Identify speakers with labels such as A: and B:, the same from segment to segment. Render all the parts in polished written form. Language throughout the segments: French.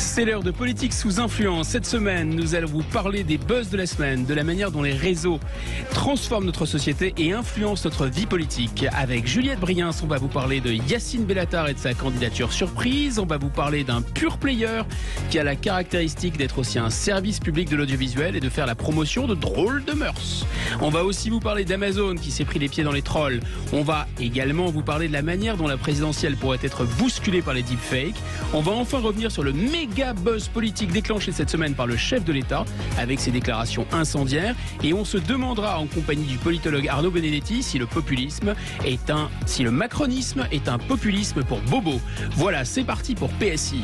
A: C'est l'heure de Politique sous influence. Cette semaine, nous allons vous parler des buzz de la semaine, de la manière dont les réseaux transforment notre société et influencent notre vie politique. Avec Juliette Briens, on va vous parler de Yacine Bellatar et de sa candidature surprise. On va vous parler d'un pure player qui a la caractéristique d'être aussi un service public de l'audiovisuel et de faire la promotion de drôles de mœurs. On va aussi vous parler d'Amazon qui s'est pris les pieds dans les trolls. On va également vous parler de la manière dont la présidentielle pourrait être bousculée par les deepfakes. On va enfin revenir sur le méga buzz politique déclenché cette semaine par le chef de l'État avec ses déclarations incendiaires. Et on se demandera en compagnie du politologue Arnaud Benedetti si le macronisme est un populisme pour Bobo. Voilà, c'est parti pour PSI.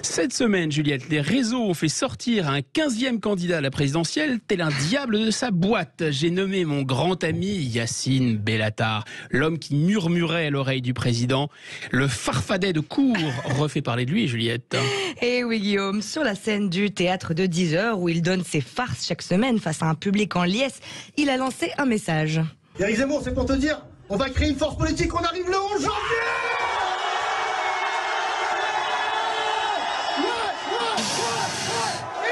A: Cette semaine, Juliette, les réseaux ont fait sortir un 15e candidat à la présidentielle, tel un diable de sa boîte. J'ai nommé mon grand ami Yacine Bellatar, l'homme qui murmurait à l'oreille du président. Le farfadet de cour refait parler de lui, Juliette.
B: Et oui, Guillaume, sur la scène du théâtre de 10h, où il donne ses farces chaque semaine face à un public en liesse, il a lancé un message.
C: Éric Zemmour, c'est pour te dire, on va créer une force politique, on arrive le 11 janvier.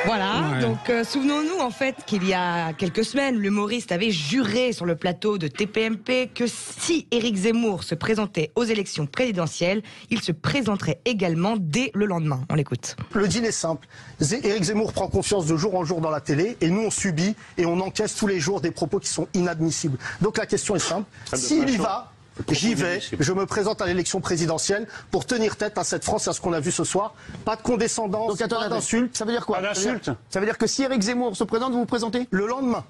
B: Voilà,
A: ouais.
B: Donc souvenons-nous en fait qu'il y a quelques semaines, l'humoriste avait juré sur le plateau de TPMP que si Éric Zemmour se présentait aux élections présidentielles, il se présenterait également dès le lendemain. On l'écoute.
C: Le deal est simple. Éric Zemmour prend confiance de jour en jour dans la télé et nous on subit et on encaisse tous les jours des propos qui sont inadmissibles. Donc la question est simple. S'il y va, j'y vais, je me présente à l'élection présidentielle pour tenir tête à cette France et à ce qu'on a vu ce soir. Pas de condescendance, pas d'insulte.
D: Ça veut dire quoi?
C: Pas d'insulte.
D: Ça veut dire que si Éric Zemmour se présente, vous vous présentez?
C: Le lendemain.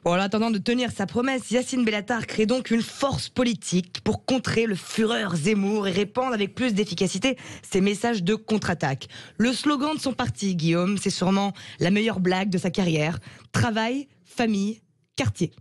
B: Bon, en attendant de tenir sa promesse, Yacine Bellatar crée donc une force politique pour contrer le fureur Zemmour et répandre avec plus d'efficacité ses messages de contre-attaque. Le slogan de son parti, Guillaume, c'est sûrement la meilleure blague de sa carrière. Travail, famille, quartier.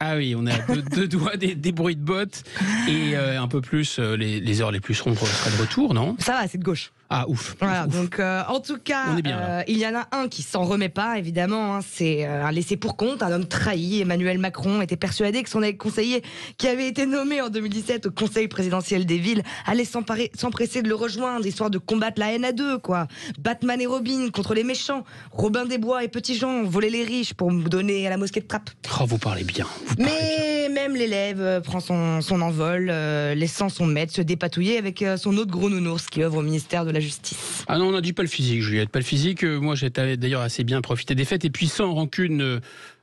A: Ah oui, on a deux doigts des bruits de bottes et un peu plus les heures les plus sombres seraient de retour, non?
B: Ça va, c'est de gauche.
A: Ah ouf.
B: Voilà,
A: ouf.
B: donc en tout cas,
A: On est bien, là.
B: il y en a un qui s'en remet pas, évidemment. C'est un laissé pour compte, un homme trahi. Emmanuel Macron était persuadé que son conseiller, qui avait été nommé en 2017 au Conseil présidentiel des villes, allait s'empresser de le rejoindre, histoire de combattre la haine à deux, quoi. Batman et Robin contre les méchants, Robin des Bois et Petit Jean, voler les riches pour me donner à la mosquée de Trappes.
A: Oh, vous parlez bien.
B: Mais même l'élève prend son envol, laissant son maître se dépatouiller avec son autre gros nounours qui œuvre au ministère de la Justice.
A: Ah non, on n'a dit pas le physique, Juliette. Pas le physique. Moi, j'ai d'ailleurs assez bien profité des fêtes. Et puis, sans rancune,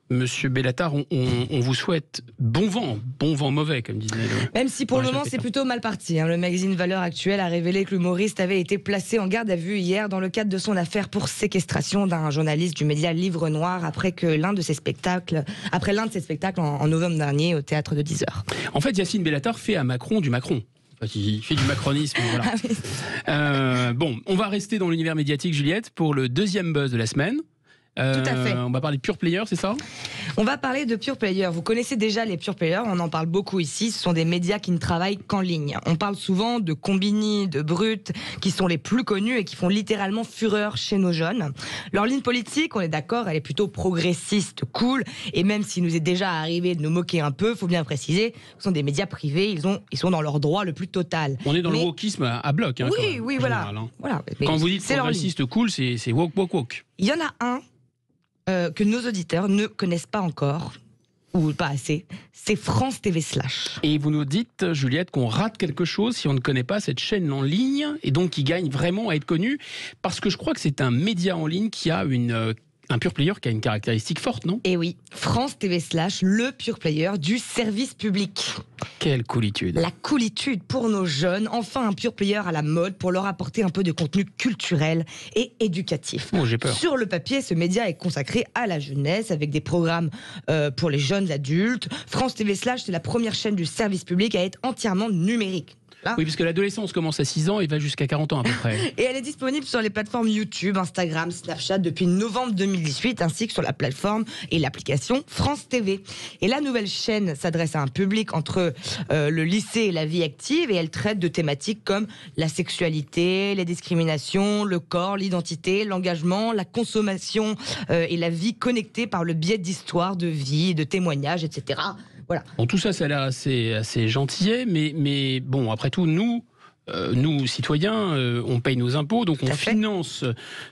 A: Monsieur Bellatar, on vous souhaite bon vent mauvais, comme disait le...
B: Même si pour le moment, c'est plutôt mal parti. Le magazine Valeurs Actuelles a révélé que l'humoriste avait été placé en garde à vue hier dans le cadre de son affaire pour séquestration d'un journaliste du média Livre Noir après l'un de ses spectacles en novembre dernier au théâtre de 10h.
A: En fait, Yacine Bellatar fait à Macron du Macron. Il fait du macronisme, voilà. Bon, on va rester dans l'univers médiatique, Juliette, pour le deuxième buzz de la semaine.
B: Tout à fait.
A: On va parler de pure player, c'est ça?
B: On va parler de pure player. Vous connaissez déjà les pure players, on en parle beaucoup ici. Ce sont des médias qui ne travaillent qu'en ligne. On parle souvent de Combini, de Brut, qui sont les plus connus et qui font littéralement fureur chez nos jeunes. Leur ligne politique, on est d'accord, elle est plutôt progressiste, cool. Et même s'il nous est déjà arrivé de nous moquer un peu, faut bien préciser, ce sont des médias privés, ils sont dans leur droit le plus total.
A: On est dans le wokisme à bloc. Hein,
B: oui, voilà.
A: Général, hein.
B: Voilà.
A: Quand vous dites progressiste cool, c'est woke.
B: Il y en a un que nos auditeurs ne connaissent pas encore, ou pas assez, c'est France TV Slash.
A: Et vous nous dites, Juliette, qu'on rate quelque chose si on ne connaît pas cette chaîne en ligne, et donc qui gagne vraiment à être connue, parce que je crois que c'est un média en ligne qui a un pure player qui a une caractéristique forte, non?
B: Et oui, France TV Slash, le pure player du service public.
A: Quelle coolitude.
B: La coolitude pour nos jeunes, enfin un pure player à la mode pour leur apporter un peu de contenu culturel et éducatif.
A: Oh, j'ai peur.
B: Sur le papier, ce média est consacré à la jeunesse avec des programmes pour les jeunes adultes. France TV Slash, c'est la première chaîne du service public à être entièrement numérique. Là.
A: Oui, parce que l'adolescence commence à 6 ans et va jusqu'à 40 ans à peu près.
B: Et elle est disponible sur les plateformes YouTube, Instagram, Snapchat depuis novembre 2018, ainsi que sur la plateforme et l'application France TV. Et la nouvelle chaîne s'adresse à un public entre le lycée et la vie active, et elle traite de thématiques comme la sexualité, les discriminations, le corps, l'identité, l'engagement, la consommation et la vie connectée par le biais d'histoires, de vie, de témoignages, etc. Voilà.
A: Bon, tout ça, ça a l'air assez gentillet, mais bon, après tout, nous, nous, citoyens, on paye nos impôts, donc on finance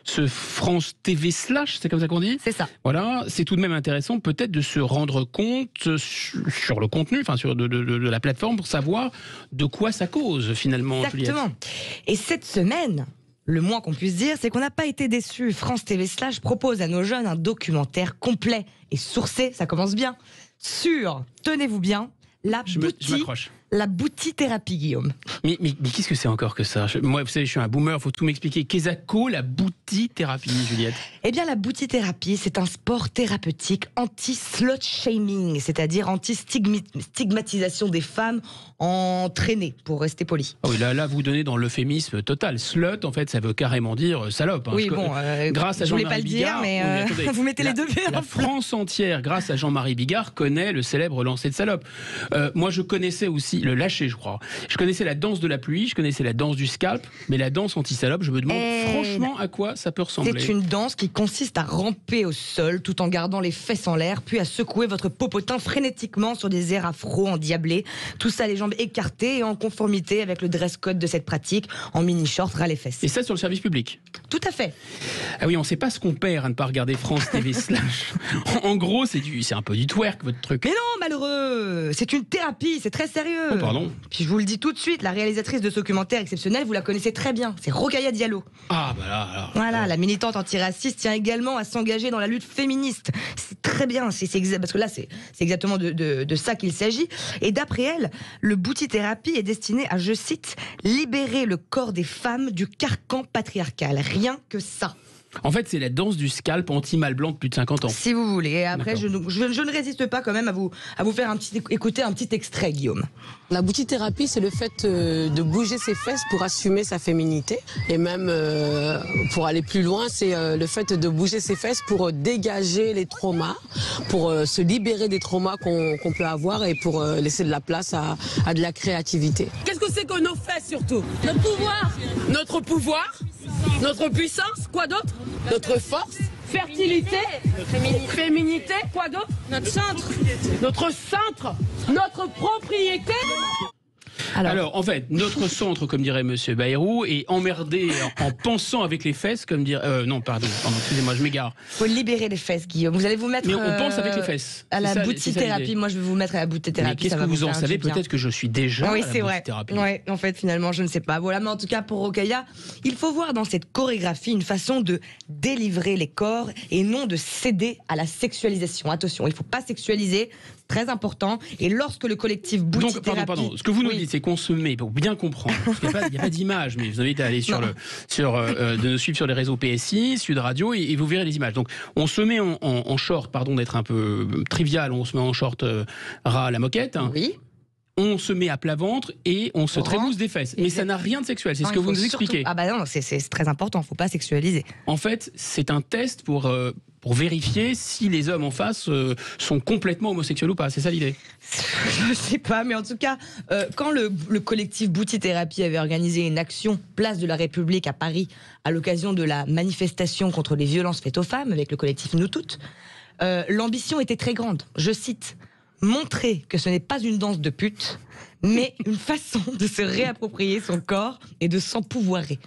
A: ce France TV Slash, c'est comme ça qu'on dit ?
B: C'est ça.
A: Voilà, c'est tout de même intéressant peut-être de se rendre compte sur le contenu, enfin de la plateforme, pour savoir de quoi ça cause finalement.
B: Exactement.
A: Juliette.
B: Et cette semaine, le moins qu'on puisse dire, c'est qu'on n'a pas été déçus. France TV Slash propose à nos jeunes un documentaire complet et sourcé, ça commence bien, sur, tenez-vous bien, la boutithérapie, Guillaume.
A: Mais qu'est-ce que c'est encore que ça ? Moi, vous savez, je suis un boomer, il faut tout m'expliquer. Qu'est-ce que la boutithérapie, Juliette ?
B: Eh bien, la boutithérapie, c'est un sport thérapeutique anti-slut-shaming, c'est-à-dire anti-stigmatisation des femmes entraînées, pour rester poli.
A: Oh oui, là, vous donnez dans l'euphémisme total. Slut, en fait, ça veut carrément dire salope. Hein.
B: Oui, bon,
A: grâce à
B: je voulais
A: Jean-Marie
B: pas le dire,
A: Bigard,
B: mais vous mettez les deux pieds.
A: La France entière, grâce à Jean-Marie Bigard, connaît le célèbre lancer de salope. Moi, je connaissais aussi le lâcher, je crois. Je connaissais la danse de la pluie, je connaissais la danse du scalp, mais la danse anti-salope, je me demande franchement à quoi ça peut ressembler.
B: C'est une danse qui consiste à ramper au sol tout en gardant les fesses en l'air, puis à secouer votre popotin frénétiquement sur des airs afro endiablés. Tout ça, les jambes écartées et en conformité avec le dress code de cette pratique, en mini-short ras les fesses.
A: Et ça sur le service public ?
B: Tout à fait.
A: Ah oui, on ne sait pas ce qu'on perd à ne pas regarder France TV Slash. En gros, c'est un peu du twerk, votre truc.
B: Mais non, malheureux, c'est une thérapie, c'est très sérieux.
A: Oh, pardon.
B: Puis je vous le dis tout de suite, la réalisatrice de ce documentaire exceptionnel, vous la connaissez très bien, c'est Rokhaya Diallo.
A: Ah bah là, alors.
B: Voilà, la militante antiraciste tient également à s'engager dans la lutte féministe. C'est très bien, parce que là c'est exactement de ça qu'il s'agit. Et d'après elle, le boutithérapie est destiné à, je cite, libérer le corps des femmes du carcan patriarcal. Rien que ça.
A: En fait, c'est la danse du scalp anti-mal blanc de plus de 50 ans.
B: Si vous voulez. Et après, je ne résiste pas quand même à vous faire écouter un petit extrait, Guillaume.
E: La boutithérapie, c'est le fait de bouger ses fesses pour assumer sa féminité. Et même, pour aller plus loin, c'est le fait de bouger ses fesses pour dégager les traumas, pour se libérer des traumas qu'on peut avoir et pour laisser de la place à de la créativité.
F: Qu'est-ce que c'est que nos fesses surtout ? Notre pouvoir. Notre pouvoir ? Notre puissance, quoi d'autre ? Notre force, fertilité, féminité, quoi d'autre ? Notre centre, notre propriété.
A: Alors, en fait, notre centre, comme dirait Monsieur Bayrou, est emmerdé en pensant avec les fesses, comme dire... non, pardon, excusez-moi, je m'égare.
B: Il faut libérer les fesses, Guillaume. Vous allez vous mettre...
A: Mais on pense avec les fesses.
B: À la boutithérapie. Moi, je vais vous mettre à la boutithérapie.
A: Mais qu'est-ce que vous en savez ? Peut-être que je suis déjà
B: oui,
A: à
B: c'est
A: la
B: vrai.
A: boutithérapie.
B: Ouais, en fait, finalement, je ne sais pas. Voilà, mais en tout cas, pour Rokhaya, il faut voir dans cette chorégraphie une façon de délivrer les corps et non de céder à la sexualisation. Attention, il ne faut pas sexualiser. Très important. Et lorsque le collectif boutithérapie...
A: Donc, pardon. Ce que vous nous dites, c'est qu'on se met, pour bien comprendre, il n'y a pas d'image, mais je vous invite à aller de nous suivre sur les réseaux PSI, Sud Radio, et vous verrez les images. Donc, on se met en short, pardon d'être un peu trivial, on se met en short ras à la moquette. Hein.
B: Oui.
A: On se met à plat ventre et on se trémousse des fesses. Mais ça n'a rien de sexuel, c'est ce que vous nous expliquez.
B: Ah bah non, c'est très important, il ne faut pas sexualiser.
A: En fait, c'est un test pour vérifier si les hommes en face sont complètement homosexuels ou pas. C'est ça l'idée ?
B: Je ne sais pas, mais en tout cas, quand le collectif Boutithérapie avait organisé une action place de la République à Paris à l'occasion de la manifestation contre les violences faites aux femmes avec le collectif Nous Toutes, l'ambition était très grande. Je cite, montrer que ce n'est pas une danse de pute, mais une façon de se réapproprier son corps et de s'empouvoirer.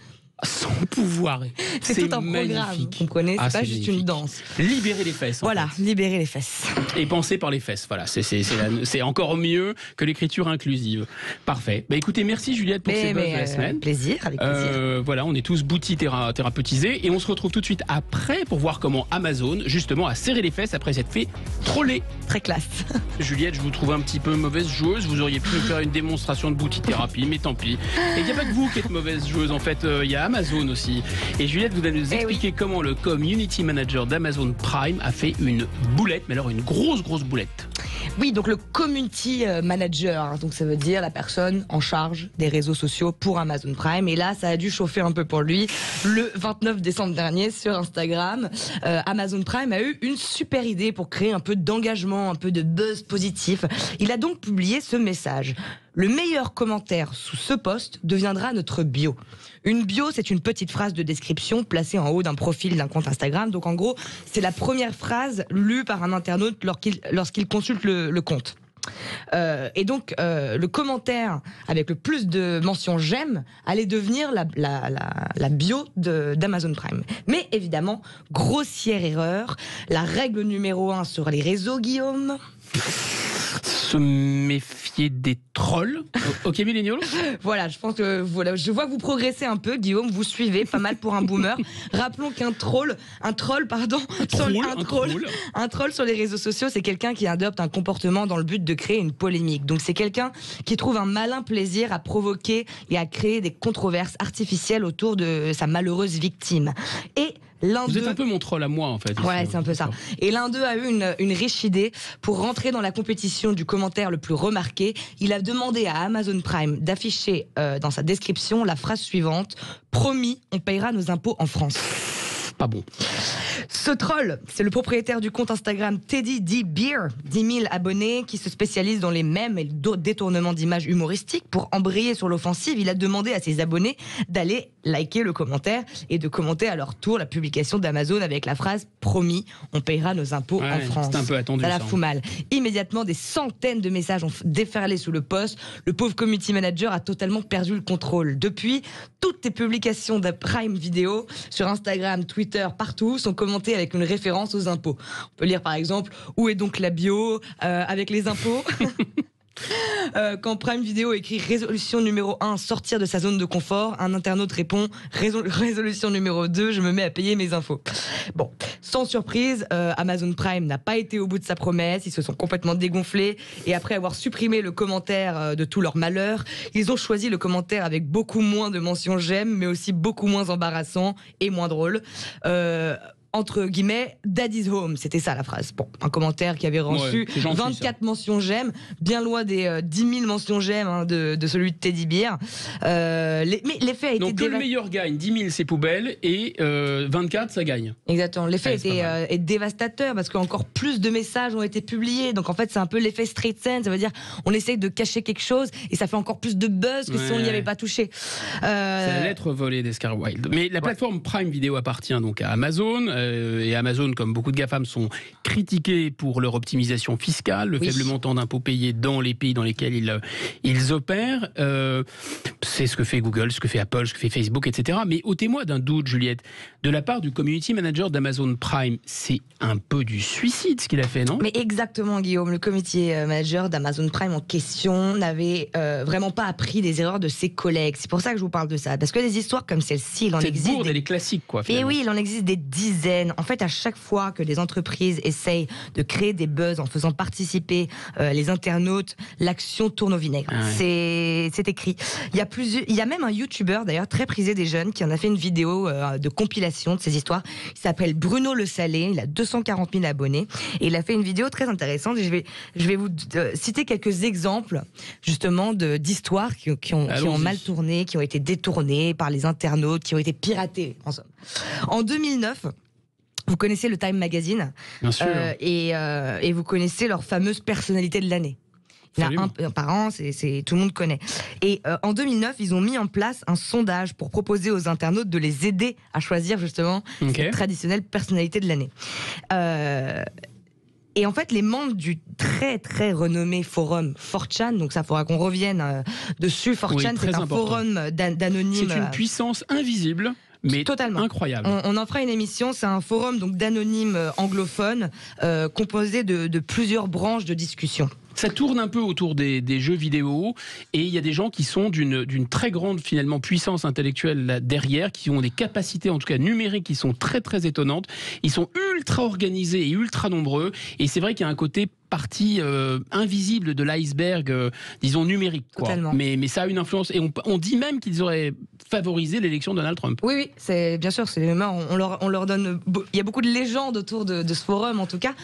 A: Son pouvoir.
B: C'est tout un programme, vous comprenez, c'est pas juste une danse.
A: Libérer les fesses.
B: Voilà, libérer les fesses.
A: Et penser par les fesses, voilà, c'est encore mieux que l'écriture inclusive. Parfait. Bah écoutez, merci Juliette pour ces buzz de la semaine.
B: Plaisir, avec plaisir.
A: Voilà, on est tous boutithérapeutisés et on se retrouve tout de suite après pour voir comment Amazon, justement, a serré les fesses après s'être fait troller.
B: Très classe.
A: Juliette, je vous trouve un petit peu mauvaise joueuse, vous auriez pu nous faire une démonstration de boutithérapie, mais tant pis. Et il n'y a pas que vous qui êtes mauvaise joueuse, en fait, il y a Amazon aussi. Et Juliette, vous allez nous expliquer comment le community manager d'Amazon Prime a fait une boulette, mais alors une grosse boulette.
B: Oui, donc le community manager, hein, donc ça veut dire la personne en charge des réseaux sociaux pour Amazon Prime. Et là, ça a dû chauffer un peu pour lui. Le 29 décembre dernier, sur Instagram, Amazon Prime a eu une super idée pour créer un peu d'engagement, un peu de buzz positif. Il a donc publié ce message. Le meilleur commentaire sous ce post deviendra notre bio. Une bio, c'est une petite phrase de description placée en haut d'un profil d'un compte Instagram. Donc en gros, c'est la première phrase lue par un internaute lorsqu'il consulte le compte. Et donc, le commentaire avec le plus de mentions j'aime allait devenir la bio d'Amazon Prime. Mais évidemment, grossière erreur. La règle numéro 1 sur les réseaux, Guillaume.
A: Se méfier des trolls. Ok, Millennial.
B: Voilà, je pense que je vois que vous progressez un peu, Guillaume. Vous suivez, pas mal pour un boomer. Rappelons qu'un troll sur les réseaux sociaux, c'est quelqu'un qui adopte un comportement dans le but de créer une polémique. Donc c'est quelqu'un qui trouve un malin plaisir à provoquer et à créer des controverses artificielles autour de sa malheureuse victime. Et vous
A: êtes un peu mon troll à moi, en fait.
B: Ouais, c'est un peu ça. Et l'un d'eux a eu une riche idée pour rentrer dans la compétition du commentaire le plus remarqué. Il a demandé à Amazon Prime d'afficher dans sa description la phrase suivante: promis, on payera nos impôts en France.
A: Pas bon.
B: Ce troll, c'est le propriétaire du compte Instagram Teddy D Beer, 10 000 abonnés, qui se spécialise dans les mèmes et le détournement d'images humoristiques. Pour embrayer sur l'offensive, il a demandé à ses abonnés d'aller liker le commentaire et de commenter à leur tour la publication d'Amazon avec la phrase « Promis, on payera nos impôts en France ».
A: C'est un peu attendu.
B: Ça la fout mal. Immédiatement, des centaines de messages ont déferlé sous le post. Le pauvre community manager a totalement perdu le contrôle. Depuis, toutes les publications de Prime Video sur Instagram, Twitter, partout sont commentées avec une référence aux impôts. On peut lire par exemple « Où est donc la bio avec les impôts ?» Quand Prime Video écrit résolution numéro 1, sortir de sa zone de confort, un internaute répond résolution numéro 2, je me mets à payer mes infos. Bon, sans surprise, Amazon Prime n'a pas été au bout de sa promesse, ils se sont complètement dégonflés et après avoir supprimé le commentaire de tout leur malheur, ils ont choisi le commentaire avec beaucoup moins de mentions j'aime, mais aussi beaucoup moins embarrassant et moins drôle. Entre guillemets, Daddy's Home, c'était ça la phrase. Bon, un commentaire qui avait reçu 24 mentions j'aime, bien loin des 10 000 mentions j'aime de celui de Teddy Beer. Mais l'effet a été...
A: Donc que le meilleur gagne, 10 000 c'est poubelle et 24 ça gagne.
B: Exactement, l'effet est dévastateur parce qu'encore plus de messages ont été publiés. Donc en fait c'est un peu l'effet Street Sense, ça veut dire on essaye de cacher quelque chose et ça fait encore plus de buzz que si on n'y avait pas touché.
A: C'est la lettre volée d'Oscar Wilde. Mais la plateforme Prime Video appartient donc à Amazon. Et Amazon, comme beaucoup de GAFAM, sont critiqués pour leur optimisation fiscale, le faible montant d'impôts payés dans les pays dans lesquels ils opèrent. C'est ce que fait Google, ce que fait Apple, ce que fait Facebook, etc. Mais ôtez-moi d'un doute, Juliette, de la part du community manager d'Amazon Prime, c'est un peu du suicide ce qu'il a fait, non ?
B: Mais exactement, Guillaume. Le community manager d'Amazon Prime en question n'avait vraiment pas appris des erreurs de ses collègues. C'est pour ça que je vous parle de ça. Parce que des histoires comme celle-ci, il en existe...
A: Cette bourde, elle est classique, quoi.
B: Et oui, il en existe des dizaines. En fait, à chaque fois que les entreprises essayent de créer des buzz en faisant participer les internautes, l'action tourne au vinaigre. Ah ouais. C'est écrit. Il y a même un YouTuber, d'ailleurs, très prisé des jeunes, qui en a fait une vidéo de compilation de ces histoires. Il s'appelle Bruno Le Salé. Il a 240 000 abonnés. Et il a fait une vidéo très intéressante. Et je vais vous citer quelques exemples, justement, d'histoires qui ont mal tourné, qui ont été détournées par les internautes, qui ont été piratées, en somme. En 2009, vous connaissez le Time Magazine.
A: Bien sûr.
B: Et vous connaissez leur fameuse personnalité de l'année. Il y en a un par an, tout le monde connaît. Et en 2009, ils ont mis en place un sondage pour proposer aux internautes de les aider à choisir justement cette traditionnelle personnalité de l'année. Et en fait, les membres du très très renommé forum 4chan, donc ça faudra qu'on revienne dessus. 4chan, c'est un forum d'anonymes.
A: C'est une puissance invisible. Mais
B: totalement
A: incroyable.
B: On en fera une émission. C'est un forum donc d'anonymes anglophones composé de plusieurs branches de discussion.
A: Ça tourne un peu autour des jeux vidéo et il y a des gens qui sont d'une très grande finalement puissance intellectuelle là derrière, qui ont des capacités en tout cas numériques qui sont très très étonnantes. Ils sont ultra organisés et ultra nombreux et c'est vrai qu'il y a un côté partie invisible de l'iceberg, disons numérique, quoi. Mais ça a une influence et on dit même qu'ils auraient favorisé l'élection de Donald Trump.
B: Oui, c'est bien sûr, on leur donne. Il y a beaucoup de légendes autour de ce forum en tout cas,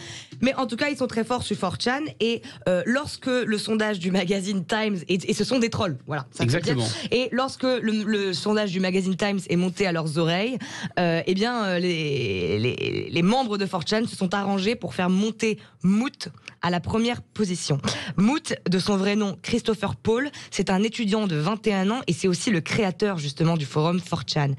B: mais en tout cas ils sont très forts sur 4chan et lorsque le sondage du magazine Times et ce sont des trolls, voilà. Ça
A: exactement.
B: Et lorsque le sondage du magazine Times est monté à leurs oreilles, eh bien les membres de 4chan se sont arrangés pour faire monter Moot à la première position. Moot, de son vrai nom Christopher Paul, c'est un étudiant de 21 ans et c'est aussi le créateur justement du forum 4chan.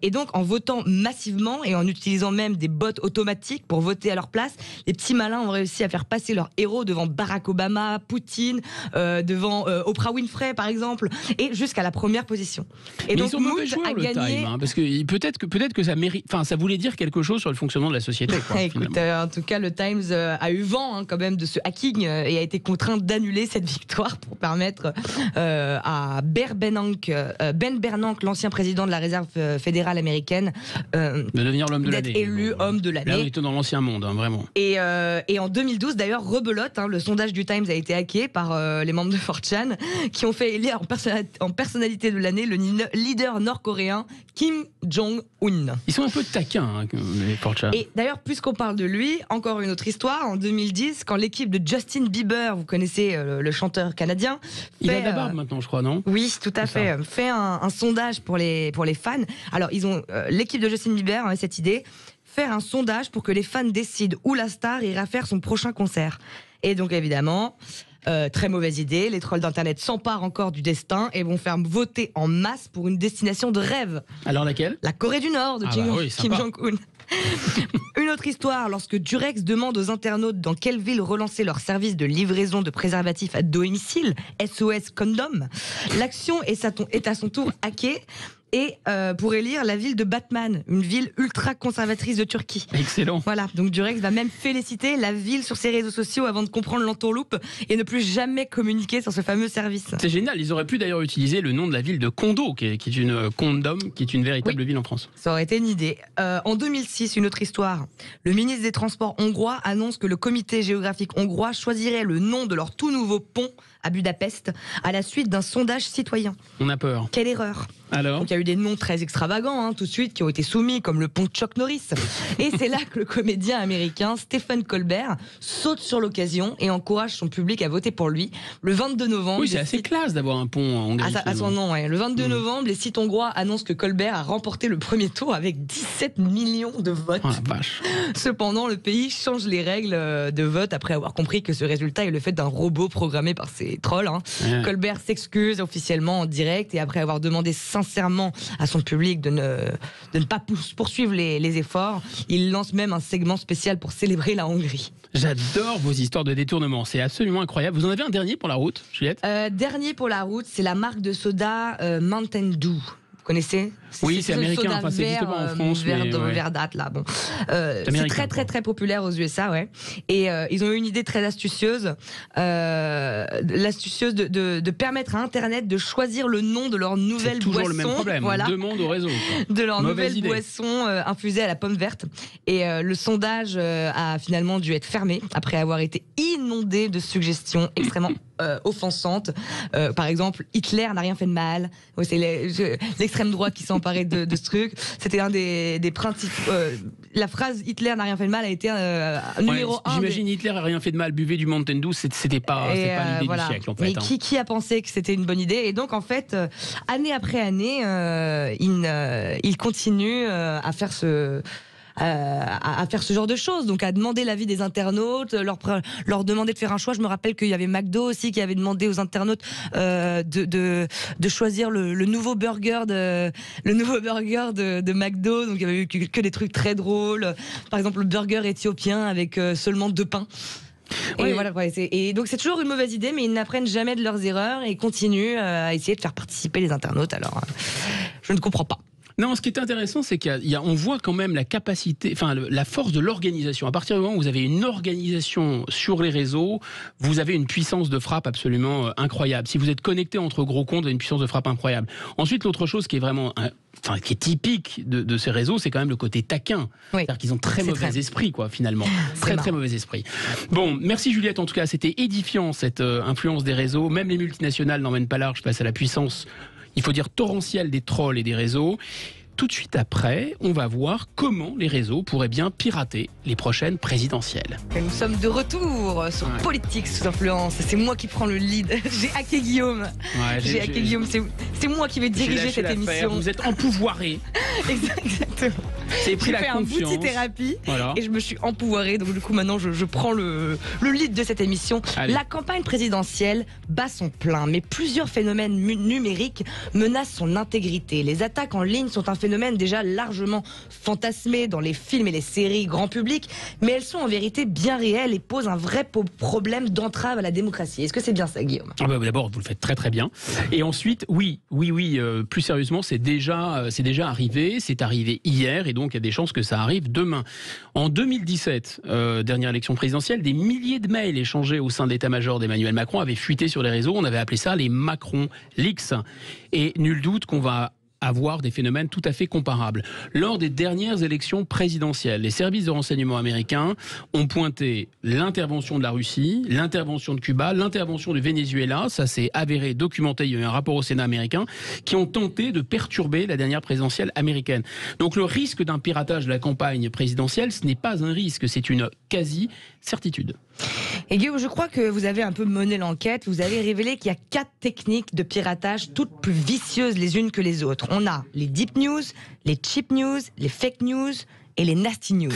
B: Et donc, en votant massivement et en utilisant même des bots automatiques pour voter à leur place, les petits malins ont réussi à faire passer leur héros devant Barack Obama, Poutine, devant Oprah Winfrey par exemple, et jusqu'à la première position. Et
A: mais
B: donc,
A: ils sont mauvais
B: Mood
A: joueurs,
B: a
A: le
B: gagné.
A: Time, hein, parce que peut-être que ça mérite, enfin ça voulait dire quelque chose sur le fonctionnement de la société. Quoi,
B: Écoute, en tout cas, le Times a eu vent quand même de ce hacking et a été contraint d'annuler cette victoire pour permettre à Ben Bernanke, l'ancien président de la Réserve fédérale américaine,
A: de devenir l'homme de l'année.
B: d'être élu homme de l'année.
A: Là, on était dans l'ancien monde, hein, vraiment.
B: Et en 2012, d'ailleurs, rebelote, le sondage du Times a été hacké par les membres de 4chan qui ont fait élire en personnalité de l'année le leader nord-coréen Kim Jong-un.
A: Ils sont un peu taquins, les 4chan.
B: Et d'ailleurs, puisqu'on parle de lui, encore une autre histoire. En 2010, quand l'équipe de Justin Bieber, vous connaissez le chanteur canadien,
A: il a de la barbe maintenant, je crois, non?
B: Oui, tout à fait. Fait un sondage pour les fans. Alors, ils ont l'équipe de Justin Bieber avait cette idée, faire un sondage pour que les fans décident où la star ira faire son prochain concert. Et donc, évidemment, très mauvaise idée. Les trolls d'internet s'emparent encore du destin et vont faire voter en masse pour une destination de rêve.
A: Alors laquelle?
B: La Corée du Nord de Kim Jong-un. Une autre histoire, lorsque Durex demande aux internautes dans quelle ville relancer leur service de livraison de préservatifs à domicile, SOS Condom, l'action est à son tour hackée. Et pour élire la ville de Batman, une ville ultra conservatrice de Turquie.
A: Excellent.
B: Voilà, donc Durex va même féliciter la ville sur ses réseaux sociaux avant de comprendre l'entourloupe et ne plus jamais communiquer sur ce fameux service.
A: C'est génial, ils auraient pu d'ailleurs utiliser le nom de la ville de Kondo, qui est une Condom, qui est une véritable ville en France.
B: Ça aurait été une idée. En 2006, une autre histoire. Le ministre des Transports hongrois annonce que le comité géographique hongrois choisirait le nom de leur tout nouveau pont à Budapest à la suite d'un sondage citoyen.
A: On a peur.
B: Quelle erreur.
A: Alors ?
B: Donc il y a eu des noms très extravagants tout de suite qui ont été soumis comme le pont Chuck Norris. Et c'est là que le comédien américain Stephen Colbert saute sur l'occasion et encourage son public à voter pour lui. Le 22 novembre...
A: Oui, c'est assez classe d'avoir un pont en Hongrie.
B: À son nom, ouais. Le 22 novembre, les sites hongrois annoncent que Colbert a remporté le premier tour avec 17 millions de votes.
A: Oh la vache.
B: Cependant, le pays change les règles de vote après avoir compris que ce résultat est le fait d'un robot programmé par ses trolls.
A: Ouais.
B: Colbert s'excuse officiellement en direct et après avoir demandé sincèrement à son public de ne pas poursuivre les efforts, il lance même un segment spécial pour célébrer la Hongrie.
A: J'adore vos histoires de détournement, c'est absolument incroyable. Vous en avez un dernier pour la route, Juliette?
B: Dernier pour la route, c'est la marque de soda Mountain Dew. Vous connaissez?
A: Oui, c'est américain, enfin, ça n'existe pas en France.
B: Verdâtre, là, bon. C'est très, très, très populaire aux USA, ouais. Et ils ont eu une idée très astucieuse. L'astucieuse de permettre à Internet de choisir le nom de leur nouvelle boisson.
A: C'est toujours le même problème, on demande au réseau.
B: De leur nouvelle boisson infusée à la pomme verte. Et le sondage a finalement dû être fermé après avoir été inondé de suggestions extrêmement offensantes. Par exemple, Hitler n'a rien fait de mal. Ouais, c'est l'extrême droite qui s'est emparée de ce truc. C'était un des principes. La phrase Hitler n'a rien fait de mal a été numéro 1.
A: J'imagine Hitler n'a rien fait de mal, buvez du Mountain Dew, c'était pas l'idée du siècle en fait.
B: Mais qui a pensé que c'était une bonne idée? Et donc en fait, année après année, il continue à faire ce genre de choses, donc à demander l'avis des internautes, leur demander de faire un choix. Je me rappelle qu'il y avait McDo aussi qui avait demandé aux internautes de choisir le nouveau burger de McDo. Donc il y avait eu que des trucs très drôles. Par exemple, le burger éthiopien avec seulement 2 pains.
A: Oui.
B: Et voilà, et donc c'est toujours une mauvaise idée, mais ils n'apprennent jamais de leurs erreurs et continuent à essayer de faire participer les internautes. Alors, je ne comprends pas.
A: Non, ce qui est intéressant, c'est qu'on voit quand même la capacité, enfin la force de l'organisation. À partir du moment où vous avez une organisation sur les réseaux, vous avez une puissance de frappe absolument incroyable. Si vous êtes connecté entre gros comptes, vous avez une puissance de frappe incroyable. Ensuite, l'autre chose qui est vraiment, qui est typique de ces réseaux, c'est quand même le côté taquin. Oui. C'est-à-dire qu'ils ont très mauvais esprit, quoi, finalement. Très mauvais esprit. Bon, merci Juliette, en tout cas, c'était édifiant cette influence des réseaux. Même les multinationales n'emmènent pas large face à la puissance, il faut dire torrentielle, des trolls et des réseaux. Tout de suite après, on va voir comment les réseaux pourraient bien pirater les prochaines présidentielles.
B: Et nous sommes de retour sur Politique sous influence. C'est moi qui prends le lead. J'ai hacké Guillaume. J'ai hacké Guillaume. C'est moi qui vais diriger cette émission.
A: Vous êtes empouvoiré.
B: Exactement.
A: C'est pris
B: J'ai
A: la
B: fait un
A: confiance.
B: bout de thérapie
A: Voilà.
B: et je me suis empouvoirée. Donc du coup maintenant je prends le lead de cette émission.
A: Allez.
B: La campagne présidentielle bat son plein, mais plusieurs phénomènes numériques menacent son intégrité. Les attaques en ligne sont un phénomène déjà largement fantasmé dans les films et les séries grand public, mais elles sont en vérité bien réelles et posent un vrai problème d'entrave à la démocratie. Est-ce que c'est bien ça, Guillaume?
A: D'abord, vous le faites très très bien. Et ensuite, oui, plus sérieusement, c'est déjà arrivé. C'est arrivé hier et donc il y a des chances que ça arrive demain. En 2017, dernière élection présidentielle, des milliers de mails échangés au sein de l'état-major d'Emmanuel Macron avaient fuité sur les réseaux. On avait appelé ça les Macron Leaks. Et nul doute qu'on va avoir des phénomènes tout à fait comparables. Lors des dernières élections présidentielles, les services de renseignement américains ont pointé l'intervention de la Russie, l'intervention de Cuba, l'intervention du Venezuela, ça s'est avéré, documenté, il y a eu un rapport au Sénat américain, qui ont tenté de perturber la dernière présidentielle américaine. Donc le risque d'un piratage de la campagne présidentielle, ce n'est pas un risque, c'est une quasi-certitude.
B: Et Guillaume, je crois que vous avez un peu mené l'enquête. Vous avez révélé qu'il y a 4 techniques de piratage, toutes plus vicieuses les unes que les autres. On a les deep news, les cheap news, les fake news et les nasty news.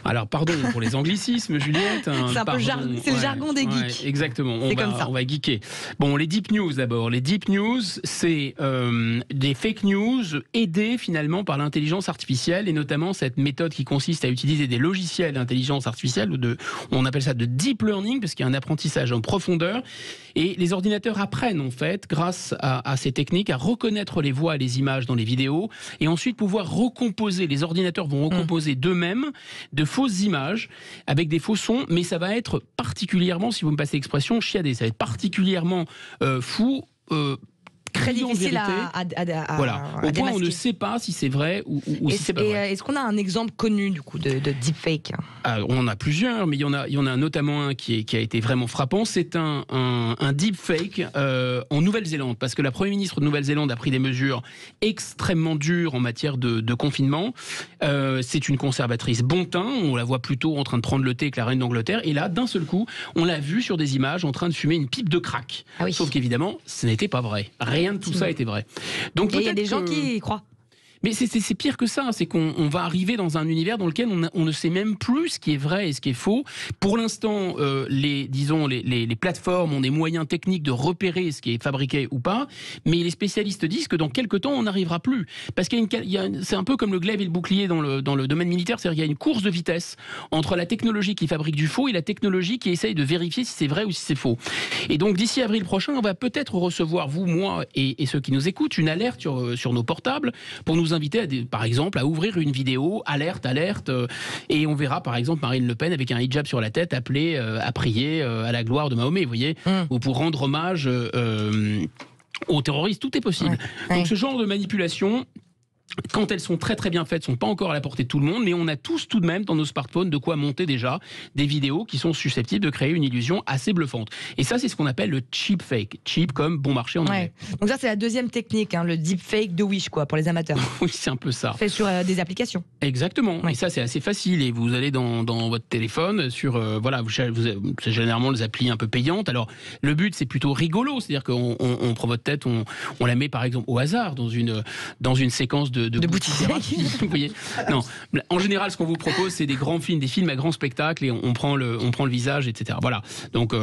A: Alors, pardon pour les anglicismes, Juliette.
B: C'est un peu c'est le jargon des geeks.
A: Ouais, exactement, on va geeker. Bon, les deep news d'abord. Les deep news, c'est des fake news aidées finalement par l'intelligence artificielle et notamment cette méthode qui consiste à utiliser des logiciels d'intelligence artificielle, on appelle ça de deep learning parce qu'il y a un apprentissage en profondeur. Et les ordinateurs apprennent en fait, grâce à ces techniques, à reconnaître les voix et les images dans les vidéos et ensuite pouvoir recomposer. Les ordinateurs vont recomposer d'eux-mêmes de fausses images avec des faux sons, mais ça va être particulièrement, si vous me passez l'expression, chiadé. Ça va être particulièrement fou.
B: Très difficile à
A: voilà. Au point où on ne
B: démasquer.
A: sait pas si c'est vrai ou si c'est pas vrai.
B: Est-ce qu'on a un exemple connu du coup de deepfake?
A: On en a plusieurs, mais il y en a notamment un qui a été vraiment frappant. C'est un deepfake en Nouvelle-Zélande, parce que la Première ministre de Nouvelle-Zélande a pris des mesures extrêmement dures en matière de confinement. C'est une conservatrice bon teint, on la voit plutôt en train de prendre le thé avec la reine d'Angleterre, et là, d'un seul coup, on l'a vue sur des images en train de fumer une pipe de crack.
B: Ah oui.
A: Sauf qu'évidemment, ce n'était pas vrai. Rien de tout ça était vrai. Donc
B: Et il y a des gens
A: que...
B: qui y croient.
A: Mais c'est pire que ça, c'est qu'on va arriver dans un univers dans lequel on ne sait même plus ce qui est vrai et ce qui est faux. Pour l'instant, les plateformes ont des moyens techniques de repérer ce qui est fabriqué ou pas, mais les spécialistes disent que dans quelques temps, on n'arrivera plus. Parce c'est un peu comme le glaive et le bouclier dans le domaine militaire, c'est-à-dire qu'il y a une course de vitesse entre la technologie qui fabrique du faux et la technologie qui essaye de vérifier si c'est vrai ou si c'est faux. Et donc d'ici avril prochain, on va peut-être recevoir, vous, moi et ceux qui nous écoutent, une alerte sur nos portables pour nous inviter, par exemple, à ouvrir une vidéo, alerte, et on verra, par exemple, Marine Le Pen avec un hijab sur la tête appeler à prier à la gloire de Mahomet, vous voyez, ou pour rendre hommage aux terroristes. Tout est possible.
B: Ouais.
A: Donc ce genre de manipulation, quand elles sont très très bien faites, sont pas encore à la portée de tout le monde, mais on a tous tout de même dans nos smartphones de quoi monter déjà des vidéos qui sont susceptibles de créer une illusion assez bluffante. Et ça, c'est ce qu'on appelle le cheap fake. Cheap comme bon marché en anglais.
B: Ouais. Donc ça, c'est la deuxième technique, hein, le deepfake de Wish, quoi, pour les amateurs.
A: Oui, c'est un peu ça.
B: Fait sur des applications.
A: Exactement.
B: Ouais.
A: Et ça, c'est assez facile. Et vous allez dans votre téléphone sur c'est généralement les applis un peu payantes. Alors le but, c'est plutôt rigolo, c'est-à-dire qu'on prend votre tête, on la met par exemple au hasard dans une séquence de
B: boutique-thérapie.
A: Vous voyez. Non. En général, ce qu'on vous propose, c'est des grands films, des films à grand spectacle, et on prend le visage, etc. Voilà. Donc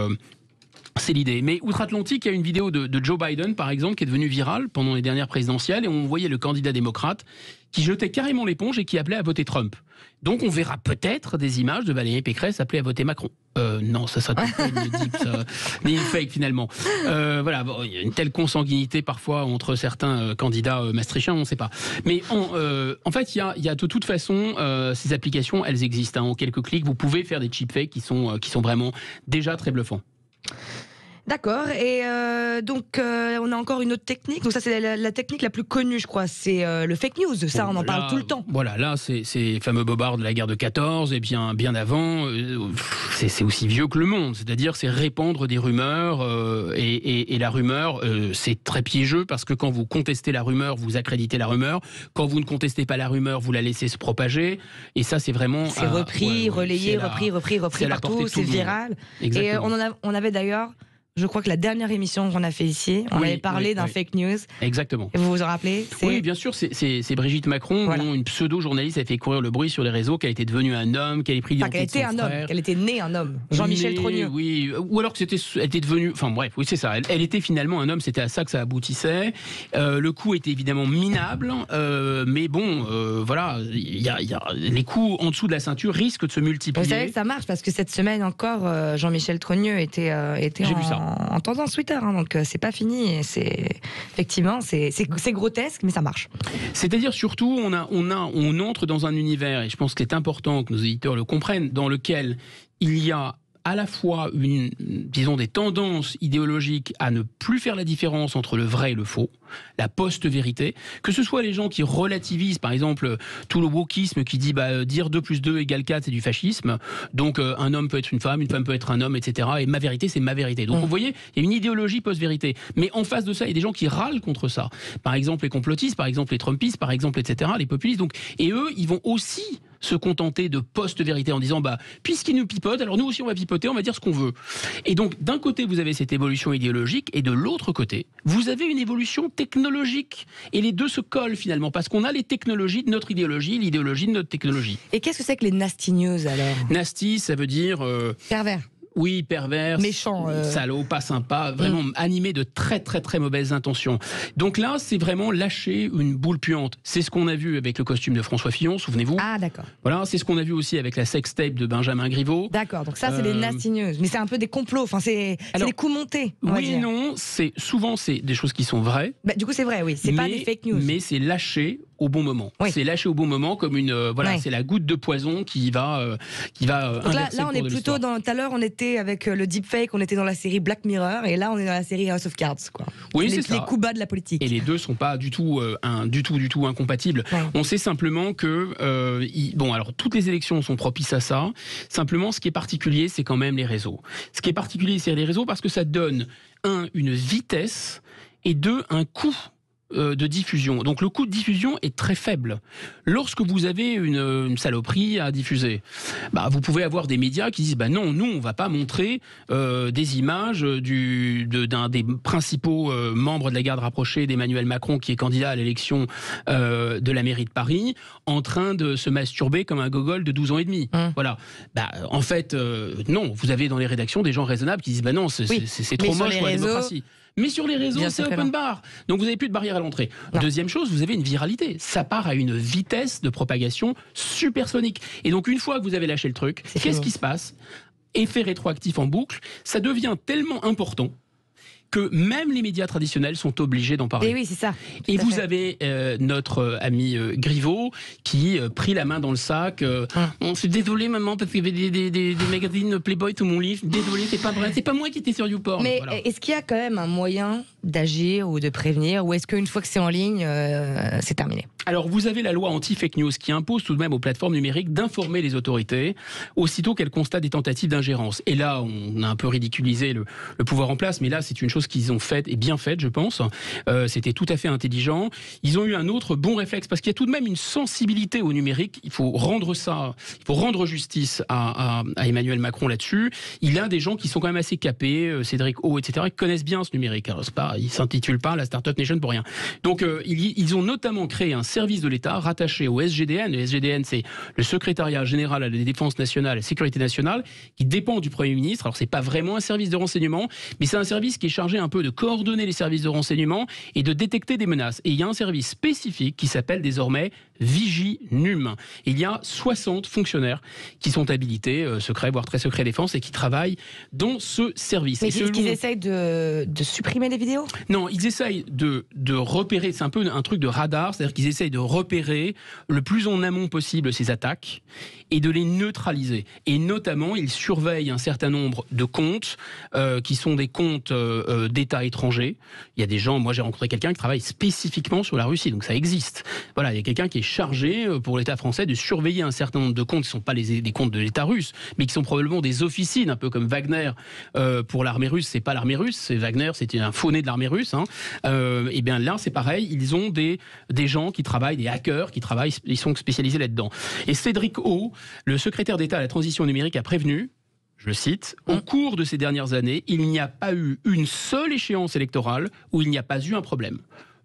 A: c'est l'idée. Mais outre-Atlantique, il y a une vidéo de Joe Biden, par exemple, qui est devenue virale pendant les dernières présidentielles, et on voyait le candidat démocrate qui jetait carrément l'éponge et qui appelait à voter Trump. Donc on verra peut-être des images de Valérie Pécresse appeler à voter Macron. Non, ça sera pas une deep, ni une fake finalement. Voilà, bon, il y a une telle consanguinité parfois entre certains candidats maastrichtiens, on ne sait pas. Mais en fait, il y a de toute façon ces applications, elles existent. Hein. En quelques clics, vous pouvez faire des cheap fakes qui sont vraiment déjà très bluffants.
B: D'accord, et donc on a encore une autre technique, donc ça c'est la technique la plus connue je crois, c'est le fake news, ça on en parle tout le temps.
A: Voilà, là c'est les fameux bobards de la guerre de 14, et bien avant, c'est aussi vieux que le monde, c'est-à-dire c'est répandre des rumeurs, et la rumeur c'est très piégeux parce que quand vous contestez la rumeur, vous accréditez la rumeur, quand vous ne contestez pas la rumeur, vous la laissez se propager, et ça c'est vraiment...
B: C'est repris, relayé, repris partout, c'est viral.
A: Exactement.
B: Et on avait d'ailleurs Je crois que la dernière émission qu'on a fait ici, on avait parlé d'un fake news.
A: Exactement.
B: Et vous vous en rappelez?
A: Oui, bien sûr, c'est Brigitte Macron, dont une pseudo-journaliste a fait courir le bruit sur les réseaux qu'elle était devenue un homme, qu'elle ait pris l'identité de son frère.
B: Qu'elle était née un homme. Jean-Michel Trogneux.
A: Oui, ou alors que elle était devenue... Enfin bref, oui, c'est ça. Elle était finalement un homme, c'était à ça que ça aboutissait. Le coup était évidemment minable, mais bon, voilà, les coups en dessous de la ceinture risquent de se multiplier.
B: Vous savez que ça marche, parce que cette semaine encore, Jean-Michel Trogneux était en tendance Twitter, hein, donc c'est pas fini. Et effectivement, c'est grotesque, mais ça marche.
A: C'est-à-dire surtout, on entre dans un univers, et je pense qu'il est important que nos éditeurs le comprennent, dans lequel il y a à la fois des tendances idéologiques à ne plus faire la différence entre le vrai et le faux, la post-vérité, que ce soit les gens qui relativisent, par exemple, tout le wokisme qui dit dire 2 + 2 = 4, c'est du fascisme, donc un homme peut être une femme peut être un homme, etc. Et ma vérité, c'est ma vérité. Donc vous voyez, il y a une idéologie post-vérité. Mais en face de ça, il y a des gens qui râlent contre ça. Par exemple, les complotistes, par exemple, les trumpistes, par exemple, etc., les populistes. Donc, et eux, ils vont aussi se contenter de post-vérité en disant puisqu'ils nous pipotent, alors nous aussi on va pipoter, on va dire ce qu'on veut. Et donc d'un côté vous avez cette évolution idéologique et de l'autre côté vous avez une évolution technologique et les deux se collent finalement parce qu'on a les technologies de notre idéologie, l'idéologie de notre technologie.
B: Et qu'est-ce que c'est que les nasty news alors?
A: Nasty, ça veut dire
B: pervers.
A: Oui, pervers,
B: méchant,
A: salaud, pas sympa, vraiment animé de très très très mauvaises intentions. Donc là, c'est vraiment lâcher une boule puante. C'est ce qu'on a vu avec le costume de François Fillon, souvenez-vous.
B: Ah d'accord.
A: Voilà, c'est ce qu'on a vu aussi avec la sextape de Benjamin Griveaux.
B: D'accord, donc ça c'est des nasty news, mais c'est un peu des complots, enfin c'est des coups montés.
A: Oui et non, souvent c'est des choses qui sont vraies.
B: Du coup c'est vrai, oui, c'est pas des fake news.
A: Mais c'est lâché au bon moment. Oui. C'est lâché au bon moment comme une c'est la goutte de poison qui va donc
B: là on est plutôt dans tout à l'heure on était avec le deepfake, on était dans la série Black Mirror et là on est dans la série House of Cards quoi.
A: Oui, c'est ça.
B: Les coups bas de la politique.
A: Et les deux sont pas du tout incompatibles. Ouais. On sait simplement que alors toutes les élections sont propices à ça. Simplement ce qui est particulier, c'est quand même les réseaux. Ce qui est particulier, c'est les réseaux parce que ça donne une vitesse et un coût de diffusion. Donc le coût de diffusion est très faible. Lorsque vous avez une saloperie à diffuser, vous pouvez avoir des médias qui disent non, nous on va pas montrer des images d'un des principaux membres de la garde rapprochée d'Emmanuel Macron qui est candidat à l'élection de la mairie de Paris en train de se masturber comme un gogol de 12 ans et demi. Voilà. En fait, non, vous avez dans les rédactions des gens raisonnables qui disent non, c'est trop moche pour la démocratie. Mais sur les réseaux, c'est open bar. Donc vous n'avez plus de barrière à l'entrée. Deuxième chose, vous avez une viralité. Ça part à une vitesse de propagation supersonique. Et donc une fois que vous avez lâché le truc, qu'est-ce qui se passe? Effet rétroactif en boucle, ça devient tellement important que même les médias traditionnels sont obligés d'en parler.
B: Et oui, c'est ça.
A: Et vous avez notre ami Griveaux qui prit la main dans le sac. On s'est désolé maman parce qu'il y avait des magazines Playboy sous mon livre. Désolé, c'est pas vrai. C'est pas moi qui étais sur YouPorn.
B: Mais est-ce qu'il y a quand même un moyen d'agir ou de prévenir, ou est-ce qu'une fois que c'est en ligne, c'est terminé?
A: Alors, vous avez la loi anti-fake news qui impose tout de même aux plateformes numériques d'informer les autorités aussitôt qu'elles constatent des tentatives d'ingérence. Et là, on a un peu ridiculisé le pouvoir en place, mais là, c'est une chose qu'ils ont faite et bien faite, je pense. C'était tout à fait intelligent. Ils ont eu un autre bon réflexe parce qu'il y a tout de même une sensibilité au numérique. Il faut rendre justice à Emmanuel Macron là-dessus. Il a des gens qui sont quand même assez capés, Cédric O, etc., qui connaissent bien ce numérique. Alors, ils s'intitulent pas la Startup Nation pour rien. Donc, ils ont notamment créé un service de l'État rattaché au SGDN. Le SGDN, c'est le Secrétariat Général à la Défense Nationale et la Sécurité Nationale, qui dépend du Premier ministre. Alors, c'est pas vraiment un service de renseignement, mais c'est un service qui est chargé un peu de coordonner les services de renseignement et de détecter des menaces. Et il y a un service spécifique qui s'appelle désormais Viginum. Il y a 60 fonctionnaires qui sont habilités, secret, voire très secret défense, et qui travaillent dans ce service.
B: Mais est-ce qu'ils essayent de supprimer les vidéos?
A: Non, ils essayent de repérer, c'est un peu un truc de radar, c'est-à-dire qu'ils essayent de repérer le plus en amont possible ces attaques et de les neutraliser. Et notamment, ils surveillent un certain nombre de comptes qui sont des comptes d'États étrangers. Il y a des gens, moi j'ai rencontré quelqu'un qui travaille spécifiquement sur la Russie, donc ça existe. Voilà, il y a quelqu'un qui est chargé pour l'État français de surveiller un certain nombre de comptes qui ne sont pas des comptes de l'État russe, mais qui sont probablement des officines, un peu comme Wagner pour l'armée russe. C'est pas l'armée russe, c'est Wagner, c'était un faux-né de l'armée russe. Et bien là, c'est pareil, ils ont des gens qui travaillent, des hackers qui travaillent, ils sont spécialisés là-dedans. Et Cédric O, le secrétaire d'État à la transition numérique, a prévenu, je cite, « Au cours de ces dernières années, il n'y a pas eu une seule échéance électorale où il n'y a pas eu un problème. »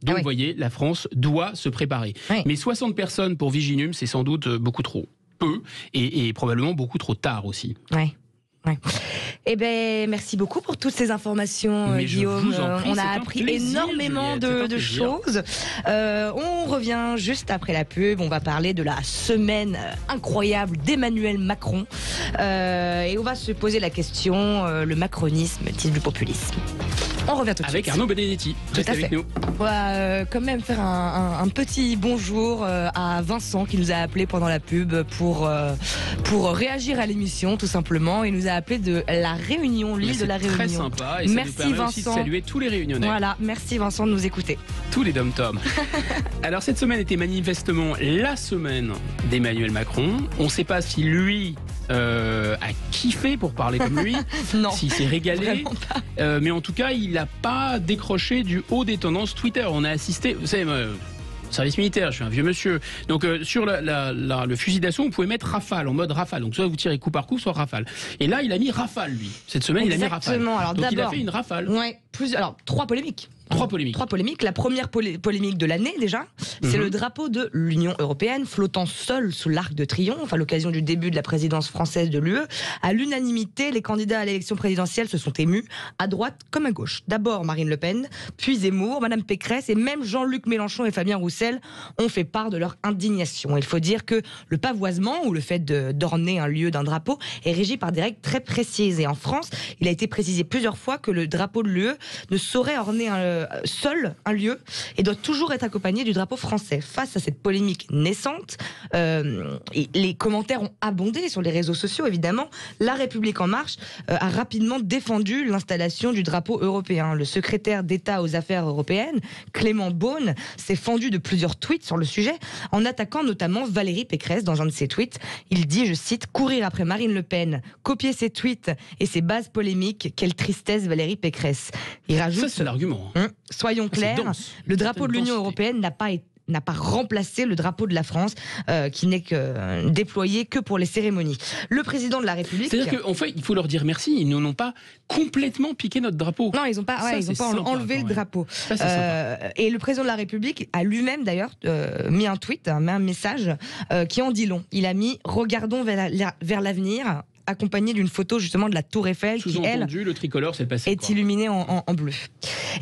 A: Donc, vous voyez, la France doit se préparer. Oui. Mais 60 personnes pour Viginum, c'est sans doute beaucoup trop peu et probablement beaucoup trop tard aussi.
B: Oui. Ouais. Eh ben, merci beaucoup pour toutes ces informations, Guillaume. On a appris énormément de choses. On revient juste après la pub. On va parler de la semaine incroyable d'Emmanuel Macron. Et on va se poser la question, le macronisme est-il du populisme ? On revient tout de suite.
A: Avec Arnaud Benedetti. Restez avec nous.
B: On va quand même faire un petit bonjour à Vincent qui nous a appelé pendant la pub pour réagir à l'émission, tout simplement. Il nous a appelé de La Réunion, l'île de la Réunion.
A: Très sympa. Et
B: merci
A: ça nous permet
B: Vincent.
A: Aussi de saluer tous les Réunionnais.
B: Voilà, merci Vincent de nous écouter.
A: Tous les dom-toms. Alors cette semaine était manifestement la semaine d'Emmanuel Macron. On ne sait pas si lui a kiffé, pour parler comme lui,
B: non,
A: s'il s'est régalé. Mais en tout cas, il n'a pas décroché du haut des tendances Twitter. On a assisté, vous savez, service militaire, je suis un vieux monsieur. Donc sur le fusil d'assaut, on pouvait mettre rafale, en mode rafale. Donc soit vous tirez coup par coup, soit rafale. Et là, il a mis rafale, lui. Cette semaine, il a mis rafale.
B: Alors,
A: donc il a fait une rafale.
B: Ouais, alors 3 polémiques. Trois polémiques. La première polémique de l'année, déjà, c'est le drapeau de l'Union européenne flottant seul sous l'Arc de Triomphe à l'occasion du début de la présidence française de l'UE. À l'unanimité, les candidats à l'élection présidentielle se sont émus, à droite comme à gauche. D'abord Marine Le Pen, puis Zemmour, Madame Pécresse et même Jean-Luc Mélenchon et Fabien Roussel ont fait part de leur indignation. Il faut dire que le pavoisement, ou le fait d'orner un lieu d'un drapeau, est régi par des règles très précises. Et en France, il a été précisé plusieurs fois que le drapeau de l'UE ne saurait orner seul un lieu et doit toujours être accompagné du drapeau français. Face à cette polémique naissante, les commentaires ont abondé sur les réseaux sociaux, évidemment. La République en marche a rapidement défendu l'installation du drapeau européen. Le secrétaire d'État aux affaires européennes, Clément Beaune, s'est fendu de plusieurs tweets sur le sujet, en attaquant notamment Valérie Pécresse dans un de ses tweets. Il dit, je cite, « Courir après Marine Le Pen, copier ses tweets et ses bases polémiques, quelle tristesse Valérie Pécresse ». Il rajoute...
A: Ça, c'est l'argument.
B: Soyons clairs, le drapeau de l'Union européenne n'a pas remplacé le drapeau de la France, qui n'est déployé que pour les cérémonies. Le président de la République...
A: C'est-à-dire qu'en fait, il faut leur dire merci, ils n'ont pas complètement piqué notre drapeau.
B: Non, ils n'ont pas enlevé le drapeau. Et le président de la République a lui-même d'ailleurs mis un tweet, un message qui en dit long. Il a mis « Regardons vers l'avenir », accompagné d'une photo justement de la Tour Eiffel qui, elle,
A: le tricolore, c'est le passé,
B: est illuminée en bleu.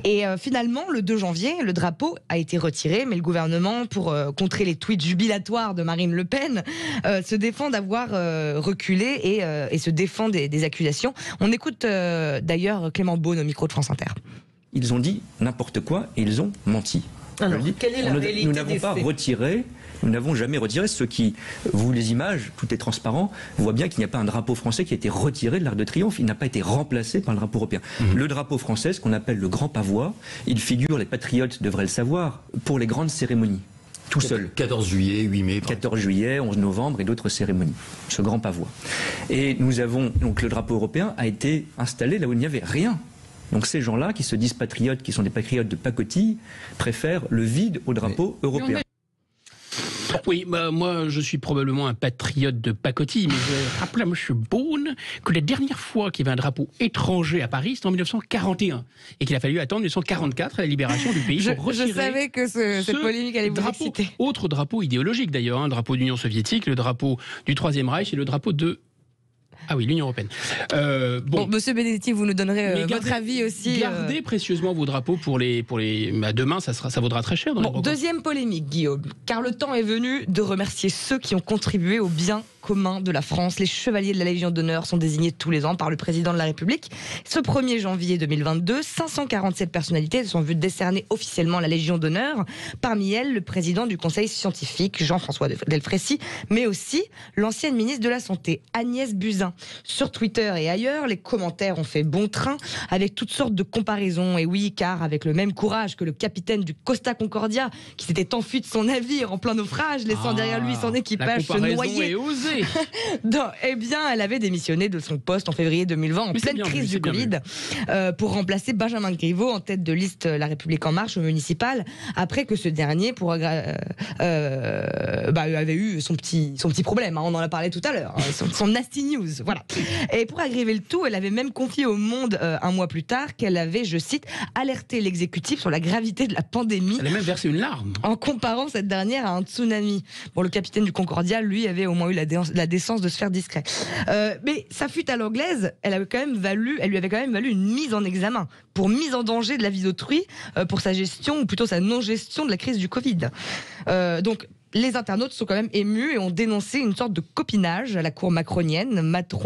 B: Et finalement, le 2 janvier, le drapeau a été retiré, mais le gouvernement, pour contrer les tweets jubilatoires de Marine Le Pen, se défend d'avoir reculé et se défend des accusations. On écoute d'ailleurs Clément Beaune au micro de France Inter.
G: Ils ont dit n'importe quoi et ils ont menti.
B: Alors, quelle est la réalité?
G: Nous n'avons pas retiré. Nous n'avons jamais retiré. Ceux qui, vous les images, tout est transparent, voient bien qu'il n'y a pas un drapeau français qui a été retiré de l'Arc de Triomphe. Il n'a pas été remplacé par le drapeau européen. Le drapeau français, ce qu'on appelle le grand pavois, il figure, les patriotes devraient le savoir, pour les grandes cérémonies. Tout seul.
H: 14 juillet, 8 mai.
G: 14 juillet, 11 novembre et d'autres cérémonies. Ce grand pavois. Et nous avons, donc le drapeau européen a été installé là où il n'y avait rien. Donc ces gens-là, qui se disent patriotes, qui sont des patriotes de pacotille, préfèrent le vide au drapeau européen.
A: Oui, moi je suis probablement un patriote de pacotille, mais je rappelle à M. Beaune que la dernière fois qu'il y avait un drapeau étranger à Paris, c'était en 1941, et qu'il a fallu attendre 1944 à la libération du pays pour retirer.
B: Je savais que cette polémique allait vous exciter.
A: Autre drapeau idéologique d'ailleurs, le drapeau de l'Union soviétique, le drapeau du Troisième Reich et le drapeau de... Ah oui, l'Union européenne.
B: Bon, Monsieur Benedetti, vous nous donnerez votre avis aussi.
A: Gardez précieusement vos drapeaux pour les demain, ça vaudra très cher.
B: Deuxième polémique, Guillaume, car le temps est venu de remercier ceux qui ont contribué au bien commun de la France. Les chevaliers de la Légion d'honneur sont désignés tous les ans par le président de la République. Ce 1er janvier 2022, 547 personnalités sont vues décerner officiellement la Légion d'honneur. Parmi elles, le président du Conseil scientifique, Jean-François Delfraissy, mais aussi l'ancienne ministre de la Santé, Agnès Buzyn. Sur Twitter et ailleurs, les commentaires ont fait bon train avec toutes sortes de comparaisons. Et oui, car avec le même courage que le capitaine du Costa Concordia qui s'était enfui de son navire en plein naufrage, laissant derrière lui son équipage se noyer.
A: Allez.
B: Eh bien, elle avait démissionné de son poste en février 2020 en pleine crise du Covid pour remplacer Benjamin Griveaux en tête de liste La République En Marche au municipal, après que ce dernier avait eu son petit problème. On en a parlé tout à l'heure, son nasty news. Voilà. Et pour aggraver le tout, elle avait même confié au Monde un mois plus tard qu'elle avait, je cite, alerté l'exécutif sur la gravité de la pandémie.
A: Elle a même versé une larme.
B: En comparant cette dernière à un tsunami. Bon, le capitaine du Concordia, lui, avait au moins eu la décence de se faire discret. Mais sa fuite à l'anglaise, elle lui avait quand même valu une mise en examen pour mise en danger de la vie d'autrui pour sa gestion, ou plutôt sa non-gestion de la crise du Covid. Donc, les internautes sont quand même émus et ont dénoncé une sorte de copinage à la cour macronienne.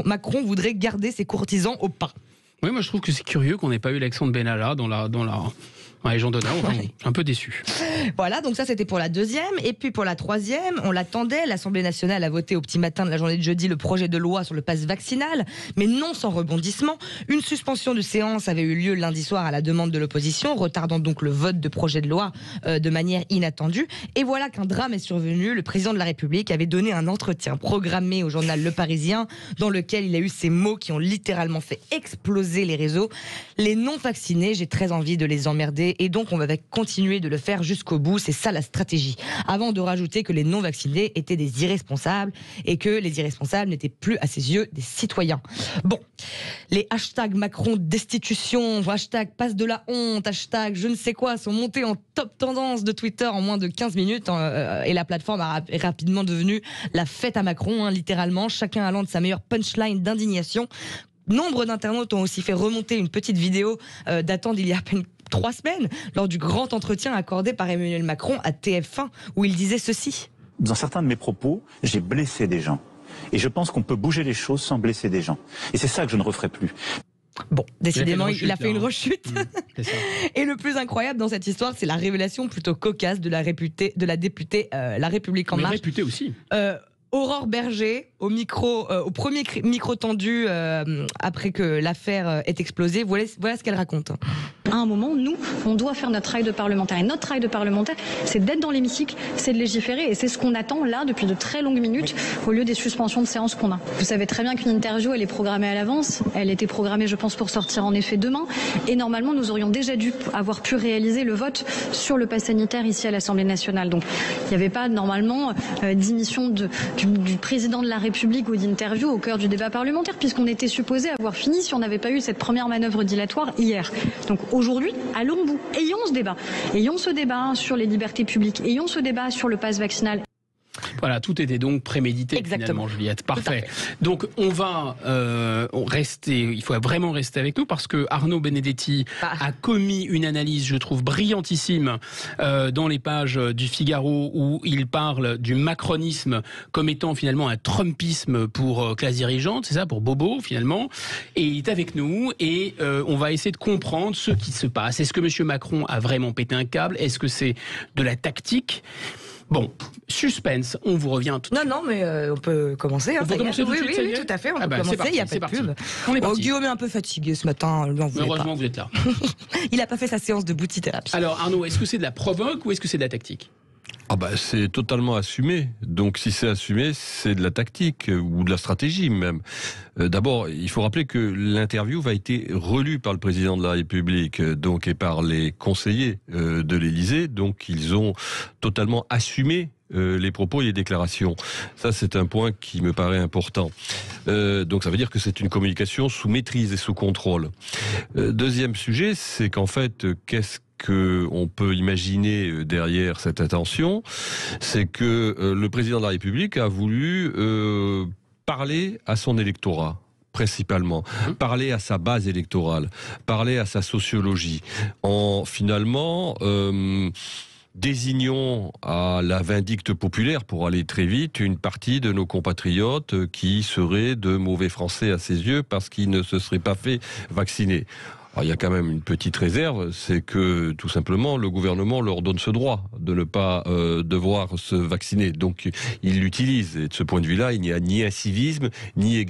B: Macron voudrait garder ses courtisans au pas.
A: Oui, moi je trouve que c'est curieux qu'on n'ait pas eu Alexandre Benalla dans la Légion d'honneur. Enfin, je suis un peu déçu.
B: Voilà, donc ça c'était pour la deuxième. Et puis pour la troisième, on l'attendait. L'Assemblée nationale a voté au petit matin de la journée de jeudi le projet de loi sur le pass vaccinal, mais non sans rebondissement. Une suspension de séance avait eu lieu lundi soir à la demande de l'opposition, retardant donc le vote de projet de loi de manière inattendue. Et voilà qu'un drame est survenu. Le président de la République avait donné un entretien programmé au journal Le Parisien, dans lequel il a eu ces mots qui ont littéralement fait exploser les réseaux. Les non-vaccinés, j'ai très envie de les emmerder. Et donc on va continuer de le faire jusqu'au bout, c'est ça la stratégie. Avant de rajouter que les non-vaccinés étaient des irresponsables et que les irresponsables n'étaient plus à ses yeux des citoyens. Bon, les hashtags Macron destitution, hashtag passe de la honte, hashtag je ne sais quoi sont montés en top tendance de Twitter en moins de 15 minutes et la plateforme est rapidement devenue la fête à Macron, littéralement, chacun allant de sa meilleure punchline d'indignation. Nombre d'internautes ont aussi fait remonter une petite vidéo datant d'il y a à peine 3 semaines, lors du grand entretien accordé par Emmanuel Macron à TF1, où il disait ceci.
H: Dans certains de mes propos, j'ai blessé des gens. Et je pense qu'on peut bouger les choses sans blesser des gens. Et c'est ça que je ne referai plus.
B: Bon, décidément, il a fait une rechute.
A: C'est ça.
B: Et le plus incroyable dans cette histoire, c'est la révélation plutôt cocasse de la députée La République En Marche.
A: Mais réputée aussi.
B: Aurore Berger, au premier micro tendu après que l'affaire ait explosé. Voilà ce qu'elle raconte.
I: À un moment, nous, on doit faire notre travail de parlementaire. Et notre travail de parlementaire, c'est d'être dans l'hémicycle, c'est de légiférer. Et c'est ce qu'on attend là depuis de très longues minutes, au lieu des suspensions de séance qu'on a. Vous savez très bien qu'une interview, elle est programmée à l'avance. Elle était programmée, je pense, pour sortir en effet demain. Et normalement, nous aurions déjà dû avoir pu réaliser le vote sur le pass sanitaire ici à l'Assemblée nationale. Donc, il n'y avait pas normalement d'émission du président de la République ou d'interview au cœur du débat parlementaire, puisqu'on était supposé avoir fini si on n'avait pas eu cette première manœuvre dilatoire hier. Donc aujourd'hui, allons au bout. Ayons ce débat. Ayons ce débat sur les libertés publiques. Ayons ce débat sur le pass vaccinal.
A: Voilà, tout était donc prémédité.
B: Exactement.
A: Finalement, Juliette. Parfait. Donc on va rester, il faut vraiment rester avec nous parce que Arnaud Benedetti a commis une analyse, je trouve, brillantissime dans les pages du Figaro où il parle du macronisme comme étant finalement un trumpisme pour classe dirigeante, c'est ça, pour Bobo finalement. Et il est avec nous et on va essayer de comprendre ce qui se passe. Est-ce que M. Macron a vraiment pété un câble? Est-ce que c'est de la tactique? Bon, suspense, on vous revient tout de suite.
B: Non, mais on peut commencer.
A: On peut commencer tout de suite,
B: oui, tout à fait, on peut commencer, il n'y a pas de pub.
A: On est parti.
B: Guillaume est un peu fatigué ce matin, lui en voulait pas.
A: Heureusement que vous êtes là.
B: Il n'a pas fait sa séance de bouti-thérapie.
A: Alors Arnaud, est-ce que c'est de la provoque ou est-ce que c'est de la tactique?
J: C'est totalement assumé. Donc si c'est assumé, c'est de la tactique ou de la stratégie même. D'abord, il faut rappeler que l'interview va être relue par le président de la République donc, et par les conseillers de l'Élysée. Donc ils ont totalement assumé les propos et les déclarations. Ça, c'est un point qui me paraît important. Donc ça veut dire que c'est une communication sous maîtrise et sous contrôle. Deuxième sujet, c'est qu'en fait, qu'est-ce qu'on peut imaginer derrière cette intention, c'est que le président de la République a voulu parler à son électorat. Principalement, parler à sa base électorale, parler à sa sociologie, en finalement désignons à la vindicte populaire, pour aller très vite, une partie de nos compatriotes qui seraient de mauvais Français à ses yeux parce qu'ils ne se seraient pas fait vacciner. Alors, il y a quand même une petite réserve, c'est que tout simplement le gouvernement leur donne ce droit de ne pas devoir se vacciner. Donc ils l'utilisent. Et de ce point de vue-là, il n'y a ni incivisme, ni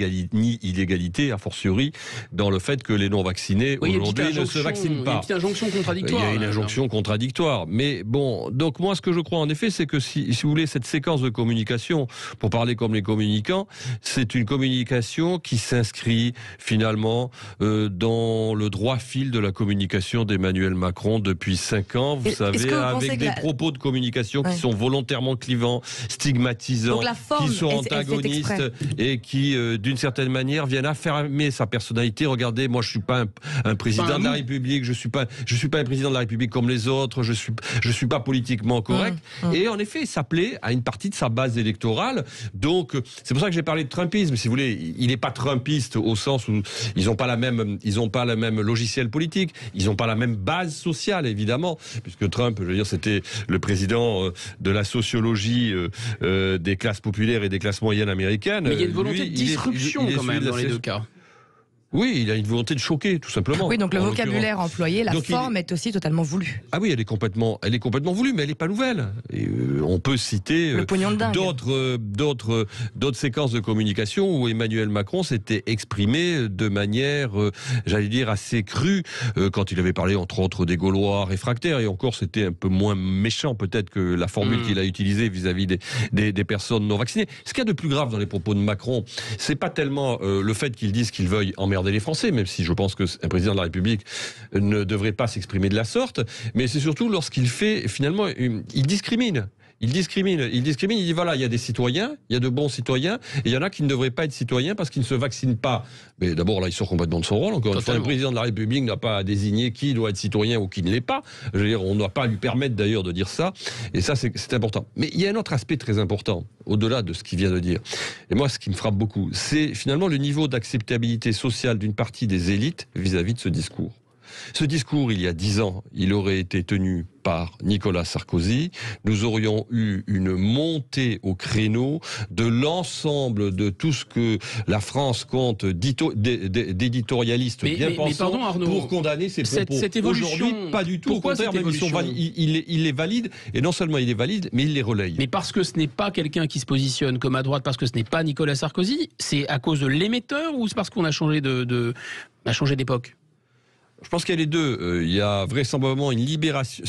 J: illégalité, a fortiori, dans le fait que les non-vaccinés aujourd'hui ne se vaccinent pas.
A: Il y a une injonction contradictoire.
J: Il y a une injonction contradictoire. Mais bon, donc moi ce que je crois en effet, c'est que si vous voulez, cette séquence de communication, pour parler comme les communicants, c'est une communication qui s'inscrit finalement dans le droit fil de la communication d'Emmanuel Macron depuis 5 ans, vous savez, avec des propos de communication qui sont volontairement clivants, stigmatisants, qui sont antagonistes et qui, d'une certaine manière, viennent affirmer sa personnalité. Regardez, moi je suis pas un président de la République, je suis pas un président de la République comme les autres, je suis pas politiquement correct. Et en effet, ça plaît à une partie de sa base électorale. Donc, c'est pour ça que j'ai parlé de trumpisme. Si vous voulez, il n'est pas trumpiste au sens où ils n'ont pas la même logiciel politique, ils n'ont pas la même base sociale, évidemment, puisque Trump, je veux dire, c'était le président de la sociologie des classes populaires et des classes moyennes américaines.
A: Mais il y a une volonté de disruption quand même dans les deux cas.
J: Oui, il a une volonté de choquer, tout simplement.
B: Oui, donc le vocabulaire employé, la forme est aussi totalement voulue.
J: Ah oui, elle est complètement voulue, mais elle n'est pas nouvelle. Et, on peut citer d'autres séquences de communication où Emmanuel Macron s'était exprimé de manière, j'allais dire, assez crue, quand il avait parlé, entre autres, des Gaulois réfractaires. Et encore, c'était un peu moins méchant, peut-être, que la formule qu'il a utilisée vis-à-vis des personnes non vaccinées. Ce qu'il y a de plus grave dans les propos de Macron, c'est pas tellement le fait qu'il dise qu'il veuille emmerder les Français, même si je pense qu'un président de la République ne devrait pas s'exprimer de la sorte, mais c'est surtout lorsqu'il fait, finalement, il discrimine. Il dit voilà, il y a des citoyens, il y a de bons citoyens, et il y en a qui ne devraient pas être citoyens parce qu'ils ne se vaccinent pas. Mais d'abord, là, il sort complètement de son rôle. Encore une fois, un président de la République n'a pas à désigner qui doit être citoyen ou qui ne l'est pas. Je veux dire, on ne doit pas lui permettre d'ailleurs de dire ça, et ça, c'est important. Mais il y a un autre aspect très important, au-delà de ce qu'il vient de dire. Et moi, ce qui me frappe beaucoup, c'est finalement le niveau d'acceptabilité sociale d'une partie des élites vis-à-vis de ce discours. Ce discours, il y a 10 ans, il aurait été tenu par Nicolas Sarkozy. Nous aurions eu une montée au créneau de l'ensemble de tout ce que la France compte d'éditorialistes bien pensants pour condamner ces propos.
A: Cette évolution,
J: aujourd'hui, pas du tout. Au contraire, il les valide, et non seulement il les valide, mais il les relaye.
A: Mais parce que ce n'est pas quelqu'un qui se positionne comme à droite, parce que ce n'est pas Nicolas Sarkozy, c'est à cause de l'émetteur ou c'est parce qu'on a changé d'époque ?
J: Je pense qu'il y a les deux. Il y a vraisemblablement une libération.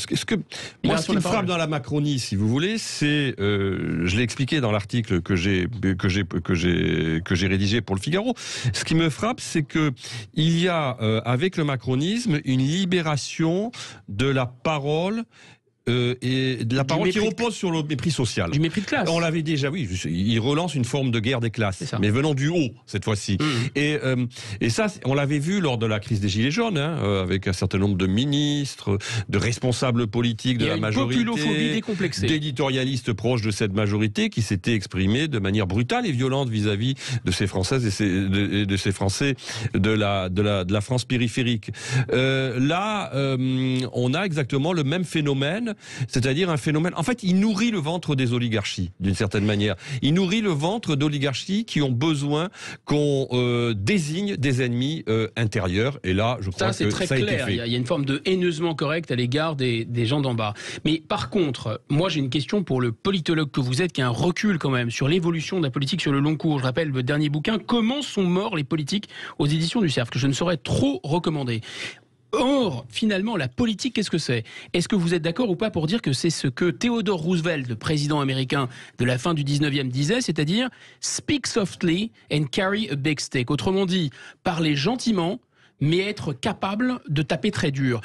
J: Moi, ce qui me frappe dans la Macronie, si vous voulez, c'est, je l'ai expliqué dans l'article que j'ai rédigé pour le Figaro. Ce qui me frappe, c'est que il y a avec le macronisme une libération de la parole. Et de la parole qui repose sur le mépris social.
A: Du mépris de classe.
J: On l'avait déjà, oui. Il relance une forme de guerre des classes, mais venant du haut, cette fois-ci. Et ça, on l'avait vu lors de la crise des Gilets jaunes, avec un certain nombre de ministres, de responsables politiques de la majorité,
A: populophobie décomplexée,
J: d'éditorialistes proches de cette majorité qui s'étaient exprimés de manière brutale et violente vis-à-vis de ces Françaises et de ces Français de la France périphérique. Là, on a exactement le même phénomène. C'est-à-dire un phénomène... En fait, il nourrit le ventre des oligarchies, d'une certaine manière. Il nourrit le ventre d'oligarchies qui ont besoin qu'on désigne des ennemis intérieurs. Et là, je crois que ça a été fait. Ça, c'est très clair.
A: Il y a une forme de haineusement correct à l'égard des gens d'en bas. Mais par contre, moi, j'ai une question pour le politologue que vous êtes, qui a un recul quand même sur l'évolution de la politique sur le long cours. Je rappelle le dernier bouquin, « Comment sont morts les politiques ?» aux éditions du Cerf, que je ne saurais trop recommander. Or, finalement, la politique, qu'est-ce que c'est ? Est-ce que vous êtes d'accord ou pas pour dire que c'est ce que Theodore Roosevelt, le président américain de la fin du 19e, disait, c'est-à-dire « speak softly and carry a big stick ». Autrement dit, parler gentiment, mais être capable de taper très dur.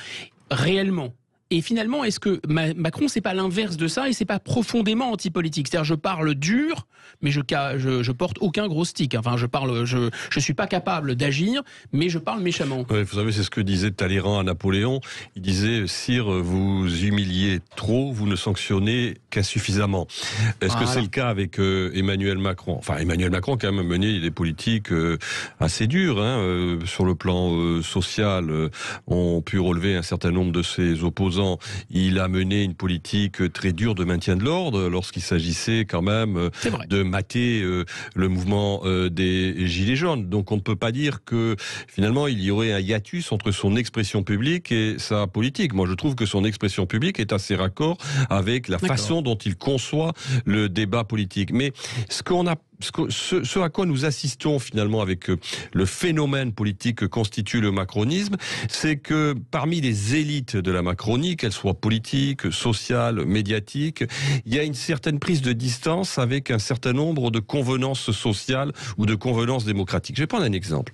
A: Réellement. Et finalement, est-ce que Macron, c'est pas l'inverse de ça et c'est pas profondément antipolitique ? C'est-à-dire, je parle dur, mais je porte aucun gros stick. Enfin, je suis pas capable d'agir, mais je parle méchamment.
J: Ouais, vous savez, c'est ce que disait Talleyrand à Napoléon. Il disait, sire, vous humiliez trop, vous ne sanctionnez qu'insuffisamment. Est-ce que c'est le cas avec Emmanuel Macron ? Enfin, Emmanuel Macron a quand même mené des politiques assez dures, sur le plan social. On pu relever un certain nombre de ses opposants opposants, il a mené une politique très dure de maintien de l'ordre lorsqu'il s'agissait quand même de mater le mouvement des Gilets jaunes. Donc on ne peut pas dire que finalement il y aurait un hiatus entre son expression publique et sa politique. Moi je trouve que son expression publique est assez raccord avec la façon dont il conçoit le débat politique. Mais ce à quoi nous assistons finalement avec le phénomène politique que constitue le macronisme, c'est que parmi les élites de la Macronie, qu'elles soient politiques, sociales, médiatiques, il y a une certaine prise de distance avec un certain nombre de convenances sociales ou de convenances démocratiques. Je vais prendre un exemple.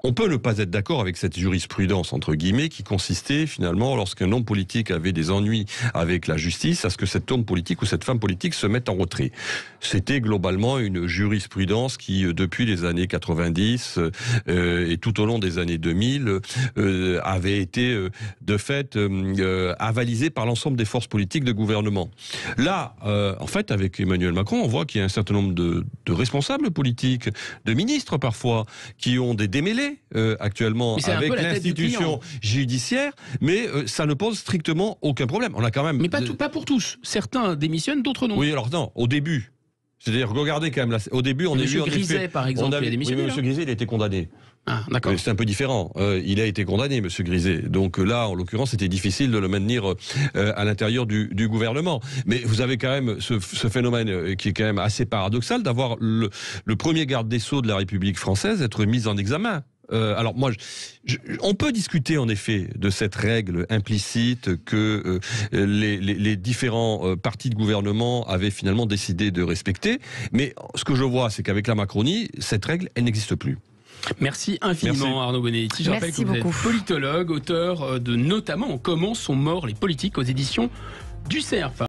J: On peut ne pas être d'accord avec cette jurisprudence, entre guillemets, qui consistait finalement, lorsqu'un homme politique avait des ennuis avec la justice, à ce que cet homme politique ou cette femme politique se mette en retrait. C'était globalement une jurisprudence qui, depuis les années 90 et tout au long des années 2000, avait été de fait avalisée par l'ensemble des forces politiques de gouvernement. Là, en fait, avec Emmanuel Macron, on voit qu'il y a un certain nombre de responsables politiques, de ministres parfois, qui ont des démêlés actuellement avec l'institution judiciaire, mais ça ne pose strictement aucun problème. On a quand même...
A: Mais pas pour tous. Certains démissionnent, d'autres non.
J: Oui, alors non, au début. C'est-à-dire, regardez quand même, au début, on a vu...
A: M. Griset, par exemple, il a démissionné.
J: Oui, mais M. Griset, il a été condamné.
A: Ah, d'accord.
J: C'est un peu différent. Il a été condamné, M. Griset. Donc là, en l'occurrence, c'était difficile de le maintenir à l'intérieur du gouvernement. Mais vous avez quand même ce phénomène qui est quand même assez paradoxal d'avoir le premier garde des Sceaux de la République française être mis en examen. Alors moi, on peut discuter en effet de cette règle implicite que les différents partis de gouvernement avaient finalement décidé de respecter. Mais ce que je vois, c'est qu'avec la Macronie, cette règle, elle n'existe plus.
A: Merci infiniment Arnaud Bonetti. Je rappelle que vous êtes politologue, auteur de notamment Comment sont morts les politiques aux éditions du Cerf.